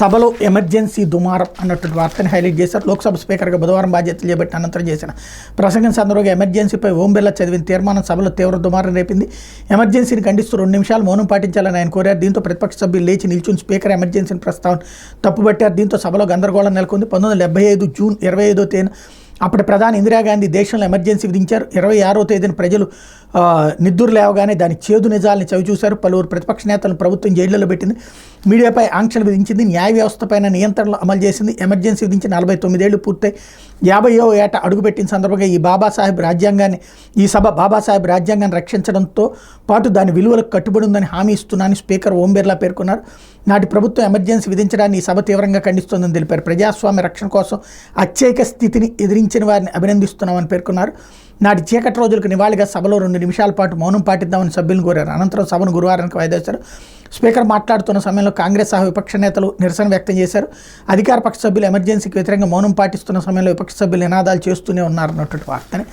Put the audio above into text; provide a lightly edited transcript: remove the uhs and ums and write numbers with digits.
సభలో ఎమర్జెన్సీ దుమారం అన్నటువంటి వార్తని హైలైట్ చేశారు. లోక్సభ స్పీకర్గా బుధవారం బాధ్యతలు చేపట్టిన అనంతరం చేసిన ప్రసంగం సందర్భంగా ఎమర్జెన్సీపై ఓం బిర్లా చదివిన తీర్మానం సభలో తీవ్ర దుమారం రేపింది. ఎమర్జెన్సీని ఖండిస్తూ 2 నిమిషాలు మౌనం పాటించాలని ఆయన కోరారు. దీంతో ప్రతిపక్ష సభ్యులు లేచి నిల్చుని స్పీకర్ ఎమర్జెన్సీని ప్రస్తావన తప్పుబట్టారు. దీంతో సభలో గందరగోళం నెలకొంది. 1975 జూన్ 25వ తేదీన అప్పటి ప్రధాని ఇందిరాగాంధీ దేశంలో ఎమర్జెన్సీ విధించారు. 26వ తేదీన ప్రజలు నిద్దురు లేవగానే దాని చేదు నిజాలని చవిచూశారు. పలువురు ప్రతిపక్ష నేతలను ప్రభుత్వం జైళ్లలో పెట్టింది. మీడియాపై ఆంక్షలు విధించింది. న్యాయ వ్యవస్థపైన నియంత్రణలు అమలు చేసింది. ఎమర్జెన్సీ విధించి 49 ఏళ్లు పూర్తయి 50వ ఏట అడుగుపెట్టిన సందర్భంగా ఈ సభ బాబాసాహెబ్ రాజ్యాంగాన్ని రక్షించడంతో పాటు దాని విలువలకు కట్టుబడి ఉందని హామీ ఇస్తున్నానని స్పీకర్ ఓం బిర్లా పేర్కొన్నారు. నాటి ప్రభుత్వం ఎమర్జెన్సీ విధించడాన్ని ఈ సభ తీవ్రంగా ఖండిస్తోందని తెలిపారు. ప్రజాస్వామ్య రక్షణ కోసం అత్యయిక స్థితిని ఎదిరించిన వారిని అభినందిస్తున్నామని పేర్కొన్నారు. నాటి చీకటి రోజులకు నివాళిగా సభలో 2 నిమిషాల పాటు మౌనం పాటిద్దామని సభ్యులను కోరారు. అనంతరం సభను గురువారానికి వాయిదా వేశారు. స్పీకర్ మాట్లాడుతున్న సమయంలో కాంగ్రెస్ సహా విపక్ష నేతలు నిరసన వ్యక్తం చేశారు. అధికార పక్ష సభ్యులు ఎమర్జెన్సీకి వ్యతిరేకంగా మౌనం పాటిస్తున్న సమయంలో విపక్ష సభ్యులు నినాదాలు చేస్తూనే ఉన్నారన్నటువంటి వార్తని